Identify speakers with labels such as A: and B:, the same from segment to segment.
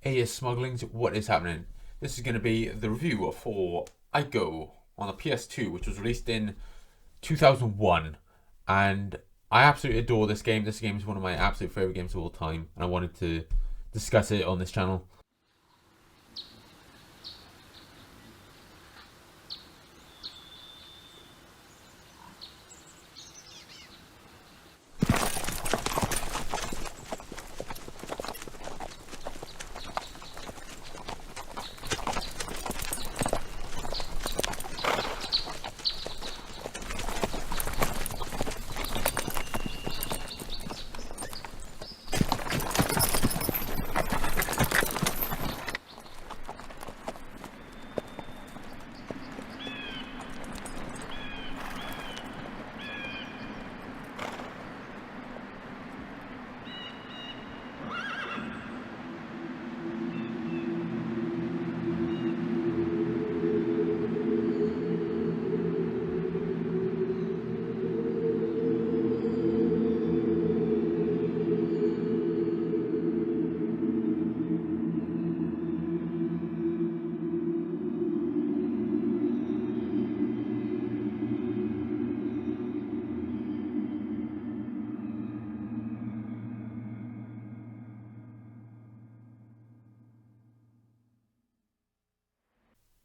A: Hey, Smugglings, what is happening? This is going to be the review for Ico on the PS2, which was released in 2001. And I absolutely adore this game. This game is one of my absolute favorite games of all time, and I wanted to discuss it on this channel.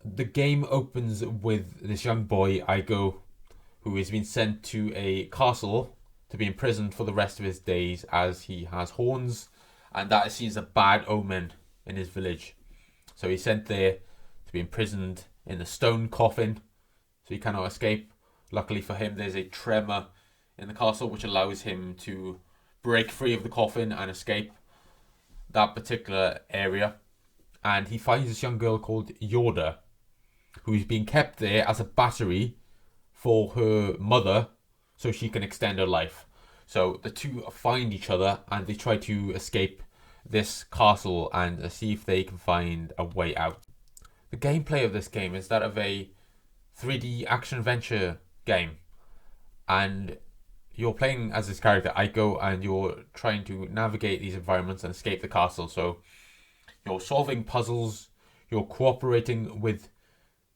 A: The game opens with this young boy, Igo, who has been sent to a castle to be imprisoned for the rest of his days as he has horns, and that is seen as a bad omen in his village. So he's sent there to be imprisoned in a stone coffin, so he cannot escape. Luckily for him, there's a tremor in the castle which allows him to break free of the coffin and escape that particular area. And he finds this young girl called Yorda, who's being kept there as a battery for her mother so she can extend her life. So the two find each other and they try to escape this castle and see if they can find a way out. The gameplay of this game is that of a 3D action adventure game, and you're playing as this character Aiko, and you're trying to navigate these environments and escape the castle. So you're solving puzzles, you're cooperating with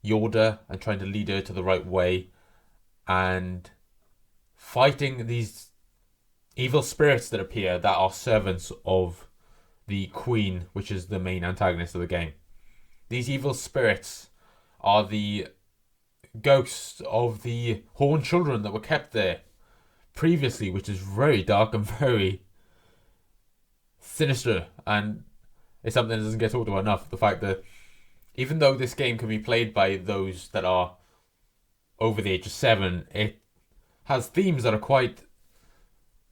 A: Yoda and trying to lead her to the right way, and fighting these evil spirits that appear that are servants of the Queen, which is the main antagonist of the game. These evil spirits are the ghosts of the Horned Children that were kept there previously, which is very dark and very sinister, and it's something that doesn't get talked about enough. The fact that even though this game can be played by those that are over the age of 7, it has themes that are quite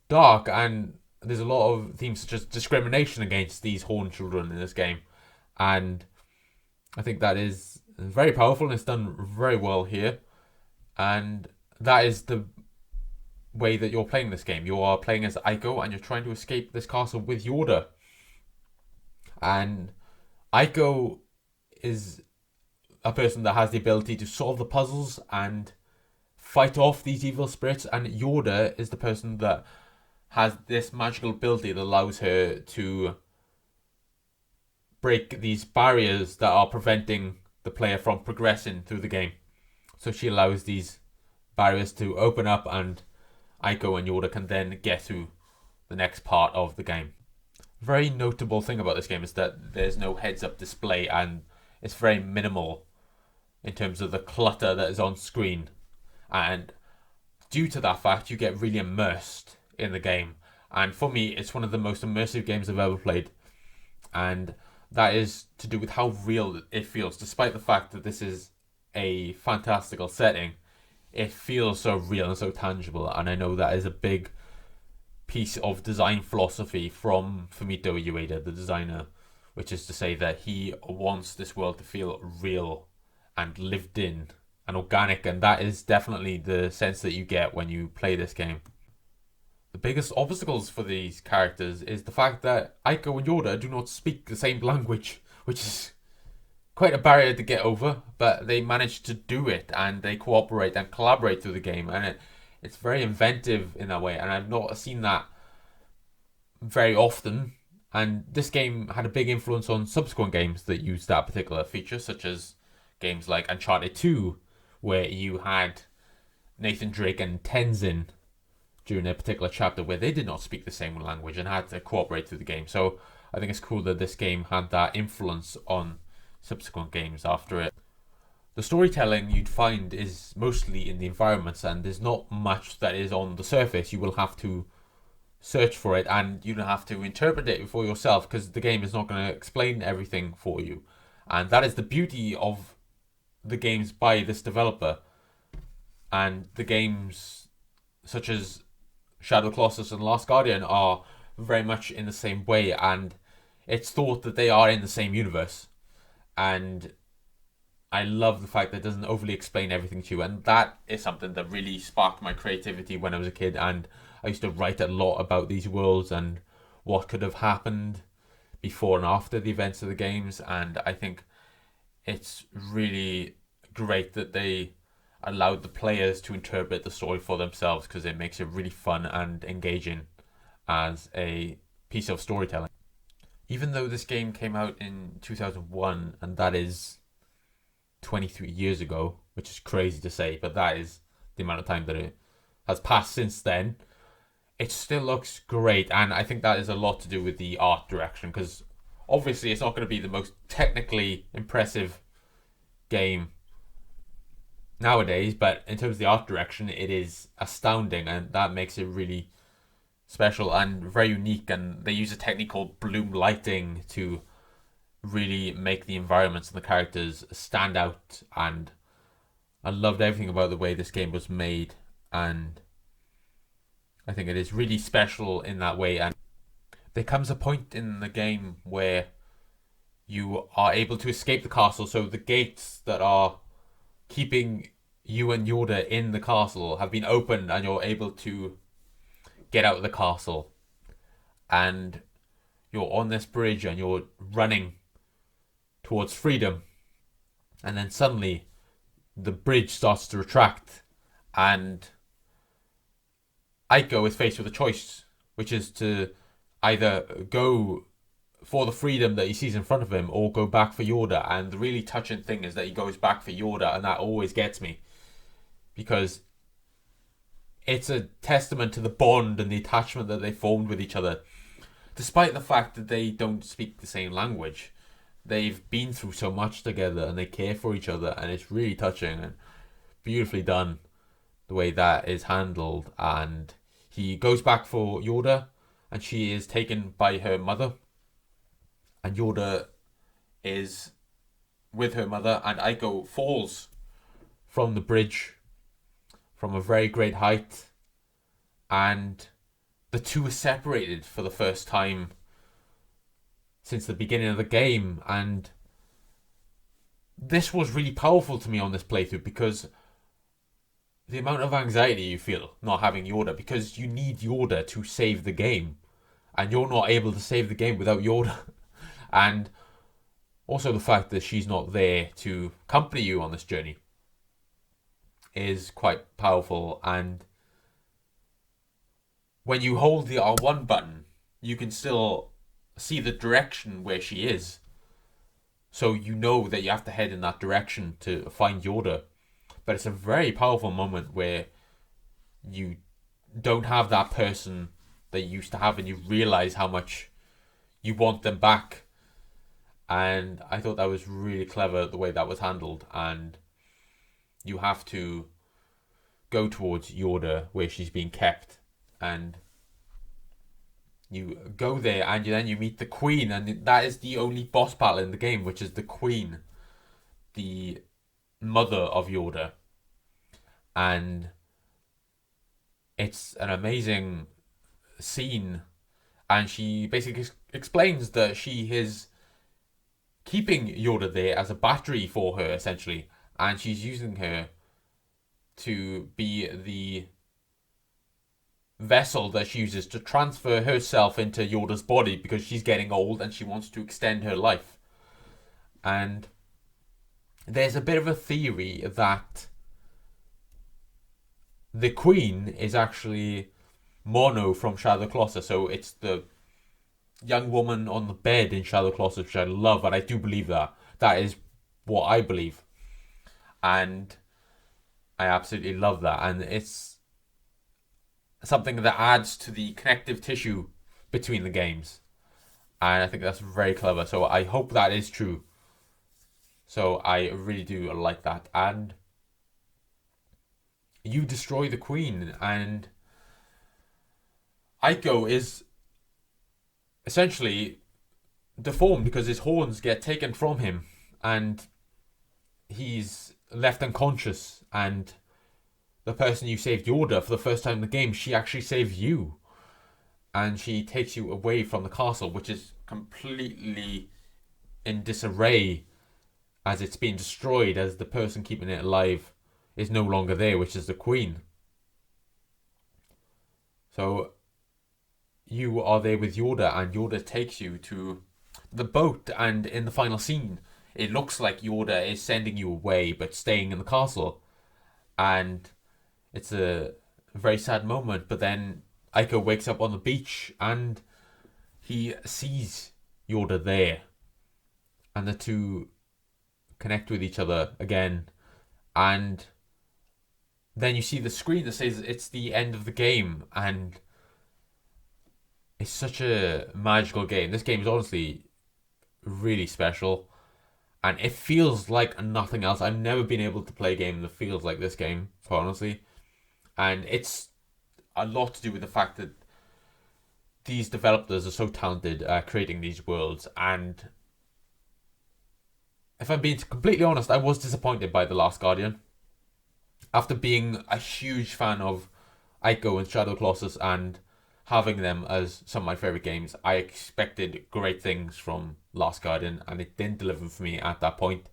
A: dark, and there's a lot of themes such as discrimination against these Horned Children in this game, and I think that is very powerful and it's done very well here. And that is the way that you're playing this game. You are playing as Aiko and you're trying to escape this castle with Yoda. And Aiko is a person that has the ability to solve the puzzles and fight off these evil spirits, and Yoda is the person that has this magical ability that allows her to break these barriers that are preventing the player from progressing through the game. So she allows these barriers to open up, and Aiko and Yoda can then get to the next part of the game. Very notable thing about this game is that there's no heads-up display, and it's very minimal in terms of the clutter that is on screen. And due to that fact, you get really immersed in the game. And for me, it's one of the most immersive games I've ever played. And that is to do with how real it feels. Despite the fact that this is a fantastical setting, it feels so real and so tangible. And I know that is a big piece of design philosophy from Fumito Ueda, the designer, which is to say that he wants this world to feel real and lived in and organic, and that is definitely the sense that you get when you play this game. The biggest obstacles for these characters is the fact that Aiko and Yoda do not speak the same language, which is quite a barrier to get over, but they manage to do it and they cooperate and collaborate through the game, and it's very inventive in that way, and I've not seen that very often, And this game had a big influence on subsequent games that used that particular feature, such as games like Uncharted 2, where you had Nathan Drake and Tenzin during a particular chapter where they did not speak the same language and had to cooperate through the game. So I think it's cool that this game had that influence on subsequent games after it. The storytelling you'd find is mostly in the environments, and there's not much that is on the surface. You will have to search for it, and you have to interpret it for yourself, because the game is not going to explain everything for you. And that is the beauty of the games by this developer. And the games such as Shadow Colossus and Last Guardian are very much in the same way, and it's thought that they are in the same universe. And I love the fact that it doesn't overly explain everything to you, and that is something that really sparked my creativity when I was a kid. And I used to write a lot about these worlds and what could have happened before and after the events of the games. And I think it's really great that they allowed the players to interpret the story for themselves, because it makes it really fun and engaging as a piece of storytelling. Even though this game came out in 2001, and that is 23 years ago, which is crazy to say, but that is the amount of time that it has passed since then, it still looks great. And I think that is a lot to do with the art direction, because obviously it's not going to be the most technically impressive game nowadays, but in terms of the art direction, it is astounding, and that makes it really special and very unique. And they use a technique called bloom lighting to really make the environments and the characters stand out. And I loved everything about the way this game was made, and I think it is really special in that way. And there comes a point in the game where you are able to escape the castle. So the gates that are keeping you and Yoda in the castle have been opened, and you're able to get out of the castle. And you're on this bridge and you're running towards freedom. And then suddenly the bridge starts to retract, and Aiko is faced with a choice, which is to either go for the freedom that he sees in front of him or go back for Yoda. And the really touching thing is that he goes back for Yoda, and that always gets me, because it's a testament to the bond and the attachment that they formed with each other. Despite the fact that they don't speak the same language, they've been through so much together and they care for each other, and it's really touching and beautifully done the way that is handled. And he goes back for Yoda, and she is taken by her mother, and Yoda is with her mother, and Aiko falls from the bridge from a very great height, and the two are separated for the first time since the beginning of the game. And this was really powerful to me on this playthrough, because the amount of anxiety you feel not having Yoda, because you need Yoda to save the game, and you're not able to save the game without Yoda. And also the fact that she's not there to accompany you on this journey is quite powerful. And when you hold the R1 button, you can still see the direction where she is, so you know that you have to head in that direction to find Yoda. But it's a very powerful moment where you don't have that person that you used to have, and you realize how much you want them back. And I thought that was really clever, the way that was handled. And you have to go towards Yoda where she's being kept, and you go there, and then you meet the Queen, and that is the only boss battle in the game, which is the Queen, the mother of Yoda. And it's an amazing scene, and she basically explains that she is keeping Yoda there as a battery for her, essentially, and she's using her to be the vessel that she uses to transfer herself into Yoda's body, because she's getting old and she wants to extend her life. And there's a bit of a theory that the Queen is actually Mono from Shadow of the Colossus, so it's the young woman on the bed in Shadow Colossus, which I love, and I do believe that. That is what I believe. And I absolutely love that. And it's something that adds to the connective tissue between the games. And I think that's very clever. So I hope that is true. So I really do like that. And you destroy the queen, and Aiko is essentially deformed because his horns get taken from him, and he's left unconscious. And the person you saved, Yorda, for the first time in the game, she actually saves you, and she takes you away from the castle, which is completely in disarray as it's been destroyed, as the person keeping it alive is no longer there, which is the queen. So you are there with Yorda, and Yorda takes you to the boat, and in the final scene it looks like Yorda is sending you away but staying in the castle, and it's a very sad moment. But then Aiko wakes up on the beach and he sees Yorda there, and the two connect with each other again. And then you see the screen that says it's the end of the game, and it's such a magical game. This game is honestly really special, and it feels like nothing else. I've never been able to play a game that feels like this game, quite honestly. And it's a lot to do with the fact that these developers are so talented at creating these worlds. And if I'm being completely honest, I was disappointed by The Last Guardian. After being a huge fan of Aiko and Shadow Colossus and having them as some of my favourite games, I expected great things from Last Guardian, and it didn't deliver for me at that point.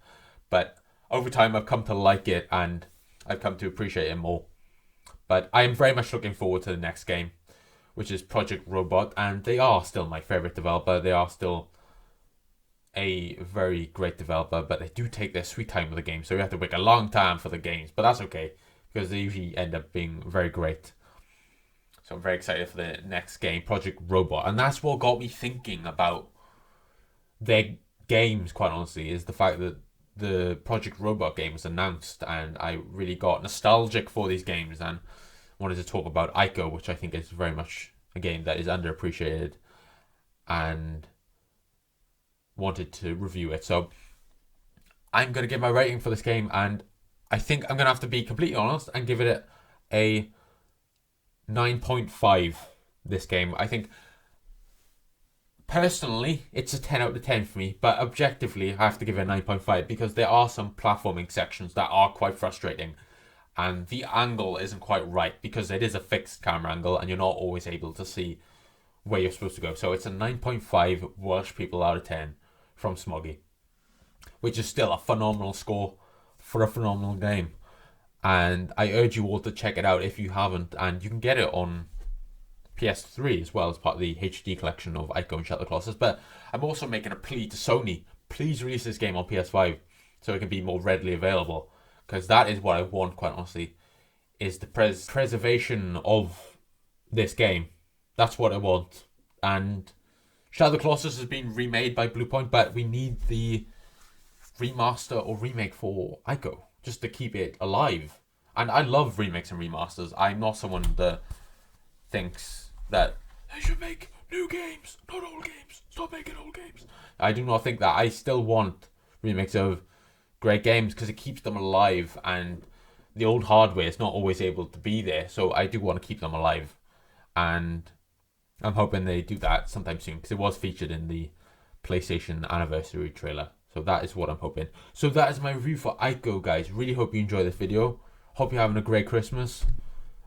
A: But over time I've come to like it, and I've come to appreciate it more. But I am very much looking forward to the next game, which is Project Robot, and they are still my favourite developer. They are still a very great developer, but they do take their sweet time with the game, so you have to wait a long time for the games, but that's okay, because they usually end up being very great. So I'm very excited for the next game, Project Robot. And that's what got me thinking about their games, quite honestly, is the fact that the Project Robot game was announced, and I really got nostalgic for these games and wanted to talk about Aiko, which I think is very much a game that is underappreciated, and wanted to review it. So I'm going to give my rating for this game, and I think I'm going to have to be completely honest and give it a 9.5. This game, I think personally it's a 10 out of 10 for me, but objectively I have to give it a 9.5 because there are some platforming sections that are quite frustrating, and the angle isn't quite right because it is a fixed camera angle and you're not always able to see where you're supposed to go. So it's a 9.5 Welsh people out of 10 from Smoggy, which is still a phenomenal score for a phenomenal game. And I urge you all to check it out if you haven't, and you can get it on PS3 as well as part of the HD collection of Aiko and Shadow Colossus. But I'm also making a plea to Sony, please release this game on PS5 so it can be more readily available, because that is what I want, quite honestly, is the preservation of this game. That's what I want. And Shadow Colossus has been remade by Bluepoint, but we need the remaster or remake for Aiko just to keep it alive. And I love remakes and remasters. I'm not someone that thinks that they should make new games, not old games. Stop making old games. I do not think that. I still want remakes of great games because it keeps them alive, and the old hardware is not always able to be there. So I do want to keep them alive, and I'm hoping they do that sometime soon because it was featured in the PlayStation anniversary trailer. So that is what I'm hoping. So that is my review for Aiko, guys. Really hope you enjoy this video. Hope you're having a great Christmas,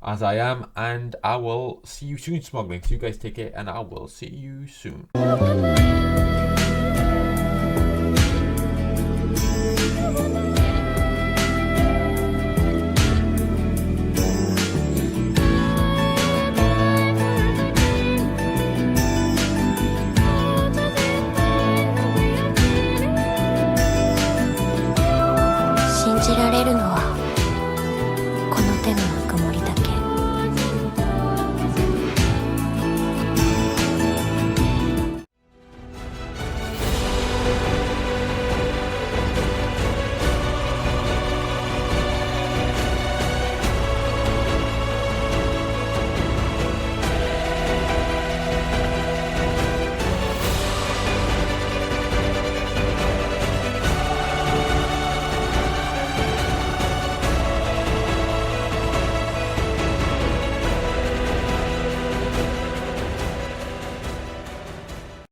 A: as I am. And I will see you soon, Smuggling. So you guys take care, and I will see you soon.